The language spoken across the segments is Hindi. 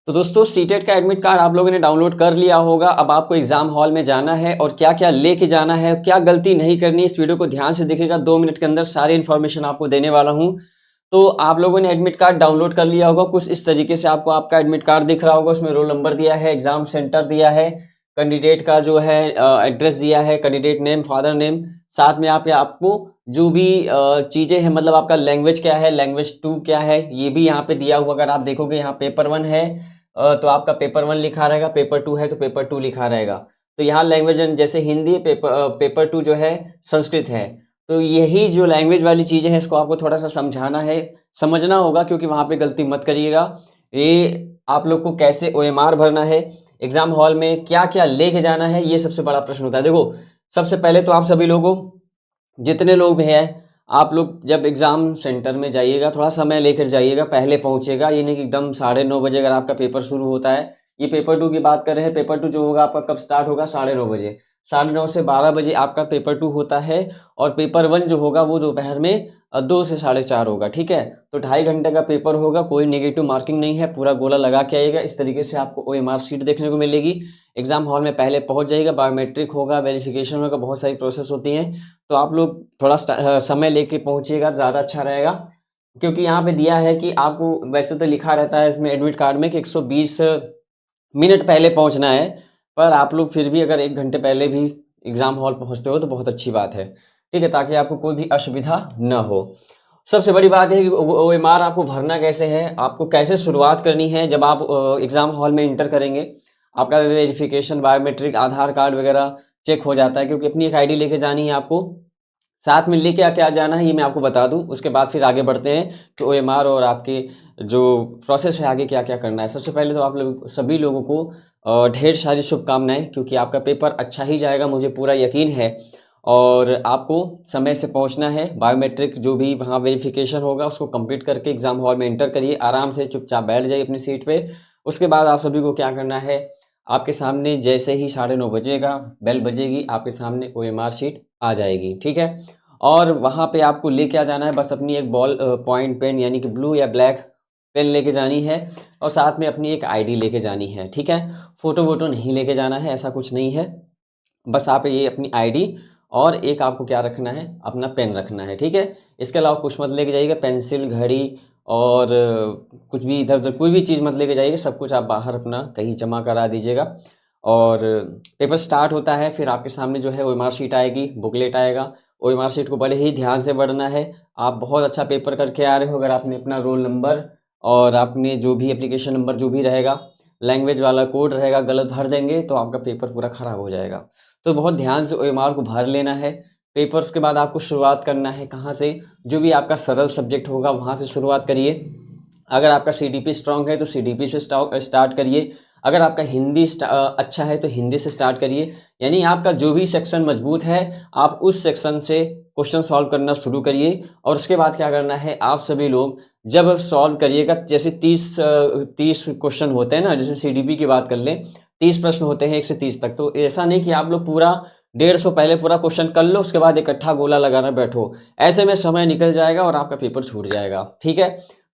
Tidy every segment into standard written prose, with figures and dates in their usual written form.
तो दोस्तों सीटेट का एडमिट कार्ड आप लोगों ने डाउनलोड कर लिया होगा। अब आपको एग्जाम हॉल में जाना है और क्या क्या लेके जाना है, क्या गलती नहीं करनी है, इस वीडियो को ध्यान से देखिएगा। 2 मिनट के अंदर सारी इन्फॉर्मेशन आपको देने वाला हूं। तो आप लोगों ने एडमिट कार्ड डाउनलोड कर लिया होगा। कुछ इस तरीके से आपको आपका एडमिट कार्ड दिख रहा होगा। उसमें रोल नंबर दिया है, एग्जाम सेंटर दिया है, कैंडिडेट का जो है एड्रेस दिया है, कैंडिडेट नेम, फादर नेम, साथ में आपको जो भी चीजें हैं, मतलब आपका लैंग्वेज क्या है, लैंग्वेज 2 क्या है, ये भी यहाँ पे दिया हुआ। अगर आप देखोगे यहाँ पेपर 1 है तो आपका पेपर 1 लिखा रहेगा, पेपर 2 है तो पेपर 2 लिखा रहेगा। तो यहाँ लैंग्वेज जैसे हिंदी, पेपर 2 जो है संस्कृत है। तो यही जो लैंग्वेज वाली चीजें हैं इसको आपको थोड़ा सा समझाना है, समझना होगा, क्योंकि वहां पे गलती मत करिएगा। ये आप लोग को कैसे ओएमआर भरना है, एग्जाम हॉल में क्या क्या लेके जाना है, ये सबसे बड़ा प्रश्न होता है। देखो सबसे पहले तो आप सभी लोगों, जितने लोग भी हैं, आप लोग जब एग्जाम सेंटर में जाइएगा थोड़ा समय लेकर जाइएगा, पहले पहुंचेगा। ये नहीं कि एकदम 9:30 बजे अगर आपका पेपर शुरू होता है। ये पेपर 2 की बात कर रहे हैं। पेपर 2 जो होगा आपका कब स्टार्ट होगा? 9:30 बजे। 9:30 से 12 बजे आपका पेपर 2 होता है। और पेपर 1 जो होगा वो दोपहर में 2 से 4:30 होगा। ठीक है, तो 2.5 घंटे का पेपर होगा। कोई नेगेटिव मार्किंग नहीं है, पूरा गोला लगा के आइएगा। इस तरीके से आपको ओएमआर सीट देखने को मिलेगी। एग्जाम हॉल में पहले पहुंच जाइएगा, बायोमेट्रिक होगा, वेरिफिकेशन होगा, बहुत सारी प्रोसेस होती हैं। तो आप लोग थोड़ा समय लेके पहुंचिएगा, ज़्यादा अच्छा रहेगा। क्योंकि यहाँ पे दिया है कि आपको, वैसे तो लिखा रहता है इसमें एडमिट कार्ड में कि 120 मिनट पहले पहुंचना है, पर आप लोग फिर भी अगर 1 घंटे पहले भी एग्जाम हॉल पहुंचते हो तो बहुत अच्छी बात है। ठीक है, ताकि आपको कोई भी असुविधा न हो। सबसे बड़ी बात है कि ओएमआर आपको भरना कैसे है, आपको कैसे शुरुआत करनी है। जब आप एग्जाम हॉल में इंटर करेंगे, आपका वेरिफिकेशन, बायोमेट्रिक, आधार कार्ड वगैरह चेक हो जाता है, क्योंकि अपनी एक आईडी लेके जानी है आपको। साथ में लेके क्या जाना है ये मैं आपको बता दूं, उसके बाद फिर आगे बढ़ते हैं कि ओएमआर और आपके जो प्रोसेस है आगे क्या क्या करना है। सबसे पहले तो आप लोग सभी लोगों को ढेर सारी शुभकामनाएं, क्योंकि आपका पेपर अच्छा ही जाएगा, मुझे पूरा यकीन है। और आपको समय से पहुंचना है। बायोमेट्रिक जो भी वहाँ वेरिफिकेशन होगा उसको कंप्लीट करके एग्जाम हॉल में एंटर करिए, आराम से चुपचाप बैठ जाइए अपनी सीट पे। उसके बाद आप सभी को क्या करना है, आपके सामने जैसे ही 9:30 बजेगा, बेल बजेगी, आपके सामने ओएमआर शीट आ जाएगी। ठीक है, और वहाँ पे आपको ले क्या जाना है, बस अपनी एक बॉल पॉइंट पेन यानी कि ब्लू या ब्लैक पेन लेके जानी है, और साथ में अपनी एक आईडी लेके जानी है। ठीक है, फोटो वोटो नहीं लेके जाना है, ऐसा कुछ नहीं है। बस आप ये अपनी आईडी और एक आपको क्या रखना है, अपना पेन रखना है। ठीक है, इसके अलावा कुछ मत लेके जाइएगा, पेंसिल, घड़ी और कुछ भी इधर उधर कोई भी चीज़ मत लेके जाइएगा। सब कुछ आप बाहर अपना कहीं जमा करा दीजिएगा। और पेपर स्टार्ट होता है, फिर आपके सामने जो है ओएमआर शीट आएगी, बुकलेट आएगा। ओएमआर शीट को बड़े ही ध्यान से पढ़ना है। आप बहुत अच्छा पेपर करके आ रहे हो अगर आपने अपना रोल नंबर और आपने जो भी एप्लीकेशन नंबर जो भी रहेगा, लैंग्वेज वाला कोड रहेगा, गलत भर देंगे तो आपका पेपर पूरा ख़राब हो जाएगा। तो बहुत ध्यान से ओएमआर को भर लेना है। पेपर्स के बाद आपको शुरुआत करना है कहाँ से, जो भी आपका सरल सब्जेक्ट होगा वहाँ से शुरुआत करिए। अगर आपका सीडीपी स्ट्रांग है तो सीडीपी से स्टार्ट करिए। अगर आपका हिंदी अच्छा है तो हिंदी से स्टार्ट करिए। यानी आपका जो भी सेक्शन मजबूत है आप उस सेक्शन से क्वेश्चन सॉल्व करना शुरू करिए। और उसके बाद क्या करना है, आप सभी लोग जब सॉल्व करिएगा, जैसे 30 क्वेश्चन होते हैं ना, जैसे सीडीपी की बात कर लें, 30 प्रश्न होते हैं 1 से 30 तक। तो ऐसा नहीं कि आप लोग पूरा 150 पहले पूरा क्वेश्चन कर लो, उसके बाद इकट्ठा गोला लगाना बैठो। ऐसे में समय निकल जाएगा और आपका पेपर छूट जाएगा। ठीक है,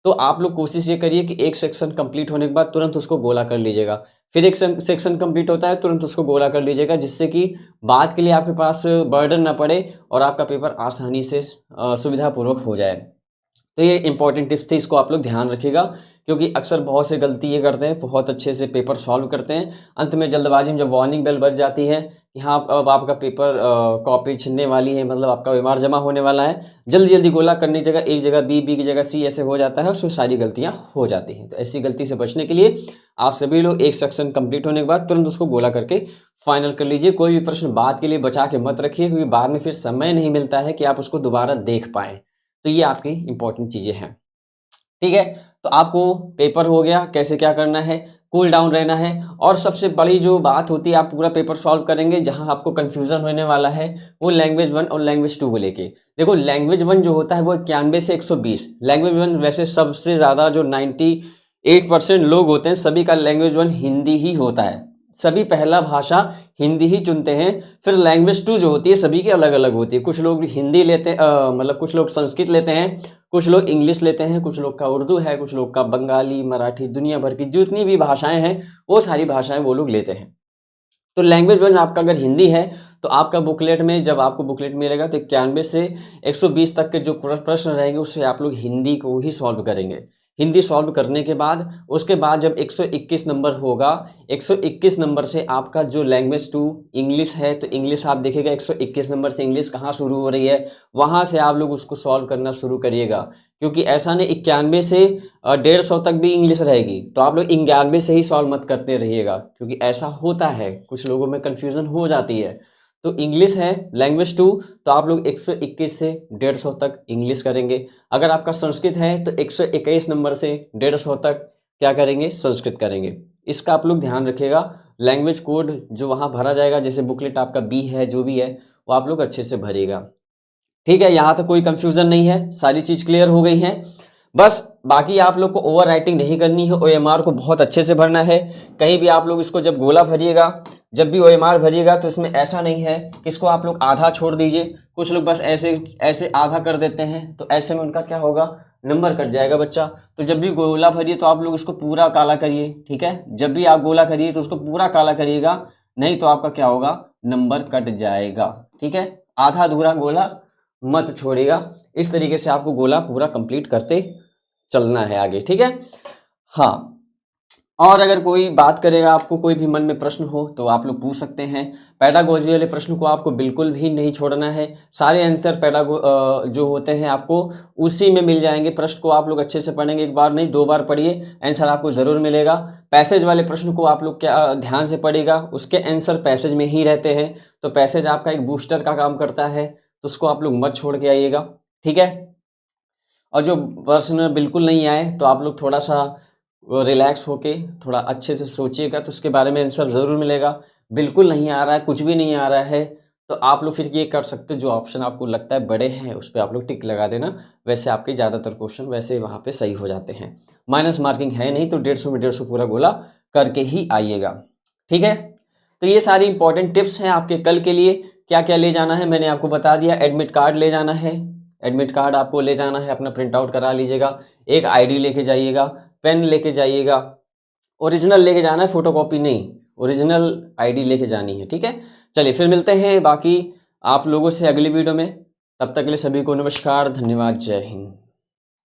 तो आप लोग कोशिश ये करिए कि एक सेक्शन कंप्लीट होने के बाद तुरंत उसको गोला कर लीजिएगा। फिर एक सेक्शन कंप्लीट होता है, तुरंत उसको गोला कर लीजिएगा, जिससे कि बाद के लिए आपके पास बर्डन ना पड़े और आपका पेपर आसानी से सुविधापूर्वक हो जाए। तो ये इंपॉर्टेंट टिप्स थी, इसको आप लोग ध्यान रखिएगा। क्योंकि अक्सर बहुत से गलती ये करते हैं, बहुत अच्छे से पेपर सॉल्व करते हैं, अंत में जल्दबाजी में जब वार्निंग बेल बज जाती है कि हाँ अब आपका पेपर कॉपी छिनने वाली है, मतलब आपका बीमार जमा होने वाला है, जल्दी जल्दी गोला करने की जगह एक जगह बी, बी की जगह सी ऐसे हो जाता है, उसमें सारी गलतियाँ हो जाती हैं। तो ऐसी गलती से बचने के लिए आप सभी लोग एक सेक्शन कंप्लीट होने के बाद तुरंत उसको गोला करके फाइनल कर लीजिए। कोई भी प्रश्न बाद के लिए बचा के मत रखिए, क्योंकि बाद में फिर समय नहीं मिलता है कि आप उसको दोबारा देख पाएँ। तो ये आपकी इंपॉर्टेंट चीज़ें हैं। ठीक है, तो आपको पेपर हो गया, कैसे क्या करना है, कूल डाउन रहना है। और सबसे बड़ी जो बात होती है, आप पूरा पेपर सॉल्व करेंगे, जहां आपको कंफ्यूजन होने वाला है वो लैंग्वेज 1 और लैंग्वेज 2 को लेके। देखो लैंग्वेज 1 जो होता है वो 91 से 120। लैंग्वेज 1 वैसे सबसे ज़्यादा जो 98% लोग होते हैं, सभी का लैंग्वेज 1 हिंदी ही होता है। सभी पहला भाषा हिंदी ही चुनते हैं। फिर लैंग्वेज 2 जो होती है सभी की अलग अलग होती है। कुछ लोग हिंदी लेते मतलब कुछ लोग संस्कृत लेते हैं, कुछ लोग इंग्लिश लेते हैं, कुछ लोग का उर्दू है, कुछ लोग का बंगाली, मराठी, दुनिया भर की जितनी भी भाषाएं हैं वो सारी भाषाएं वो लोग लेते हैं। तो लैंग्वेज 1 आपका अगर हिंदी है तो आपका बुकलेट में जब आपको बुकलेट मिलेगा तो 91 से 120 तक के जो प्रश्न रहेंगे उससे आप लोग हिंदी को ही सॉल्व करेंगे। हिंदी सॉल्व करने के बाद उसके बाद जब 121 नंबर होगा, 121 नंबर से आपका जो लैंग्वेज 2 इंग्लिश है तो इंग्लिश आप देखिएगा 121 नंबर से इंग्लिश कहाँ शुरू हो रही है, वहाँ से आप लोग उसको सॉल्व करना शुरू करिएगा। क्योंकि ऐसा नहीं 91 से 150 तक भी इंग्लिश रहेगी, तो आप लोग 91 से ही सॉल्व मत करते रहिएगा, क्योंकि ऐसा होता है कुछ लोगों में कन्फ्यूज़न हो जाती है। तो इंग्लिश है लैंग्वेज 2 तो आप लोग 121 से 150 तक इंग्लिश करेंगे। अगर आपका संस्कृत है तो 121 नंबर से 150 तक क्या करेंगे, संस्कृत करेंगे। इसका आप लोग ध्यान रखिएगा। लैंग्वेज कोड जो वहाँ भरा जाएगा, जैसे बुकलेट आपका बी है जो भी है वो आप लोग अच्छे से भरिएगा। ठीक है, यहाँ तक कोई कंफ्यूजन नहीं है, सारी चीज़ क्लियर हो गई है। बस बाकी आप लोग को ओवर राइटिंग नहीं करनी है, ओएमआर को बहुत अच्छे से भरना है। कहीं भी आप लोग इसको जब गोला भरिएगा, जब भी ओएमआर भरिएगा तो इसमें ऐसा नहीं है कि इसको आप लोग आधा छोड़ दीजिए। कुछ लोग बस ऐसे ऐसे आधा कर देते हैं, तो ऐसे में उनका क्या होगा, नंबर कट जाएगा बच्चा। तो जब भी गोला भरिए तो आप लोग इसको पूरा काला करिए। ठीक है, जब भी आप गोला करिए तो उसको पूरा काला करिएगा, नहीं तो आपका क्या होगा, नंबर कट जाएगा। ठीक है, आधा अधूरा गोला मत छोड़िएगा। इस तरीके से आपको गोला पूरा कंप्लीट करते चलना है आगे। ठीक है, हाँ। और अगर कोई बात करेगा, आपको कोई भी मन में प्रश्न हो तो आप लोग पूछ सकते हैं। पैडागोजी वाले प्रश्न को आपको बिल्कुल भी नहीं छोड़ना है। सारे आंसर जो होते हैं आपको उसी में मिल जाएंगे। प्रश्न को आप लोग अच्छे से पढ़ेंगे, एक बार नहीं 2 बार पढ़िए, आंसर आपको ज़रूर मिलेगा। पैसेज वाले प्रश्न को आप लोग क्या ध्यान से पढ़िएगा, उसके आंसर पैसेज में ही रहते हैं। तो पैसेज आपका एक बूस्टर का काम करता है, तो उसको आप लोग मत छोड़ के आइएगा। ठीक है, और जो प्रश्न बिल्कुल नहीं आए तो आप लोग थोड़ा सा रिलैक्स होके थोड़ा अच्छे से सोचिएगा, तो उसके बारे में आंसर ज़रूर मिलेगा। बिल्कुल नहीं आ रहा है, कुछ भी नहीं आ रहा है, तो आप लोग फिर ये कर सकते हो, जो ऑप्शन आपको लगता है बड़े हैं उस पर आप लोग टिक लगा देना। वैसे आपके ज़्यादातर क्वेश्चन वैसे वहाँ पे सही हो जाते हैं। माइनस मार्किंग है नहीं, तो 150 में 150 पूरा गोला करके ही आइएगा। ठीक है, तो ये सारी इंपॉर्टेंट टिप्स हैं आपके कल के लिए। क्या क्या ले जाना है मैंने आपको बता दिया। एडमिट कार्ड ले जाना है, एडमिट कार्ड आपको ले जाना है, अपना प्रिंट आउट करा लीजिएगा। एक आईडी लेके जाइएगा, पेन लेके जाइएगा, ओरिजिनल लेके जाना है, फोटोकॉपी नहीं, ओरिजिनल आईडी लेके जानी है। ठीक है, चलिए फिर मिलते हैं बाकी आप लोगों से अगली वीडियो में। तब तक के लिए सभी को नमस्कार, धन्यवाद, जय हिंद।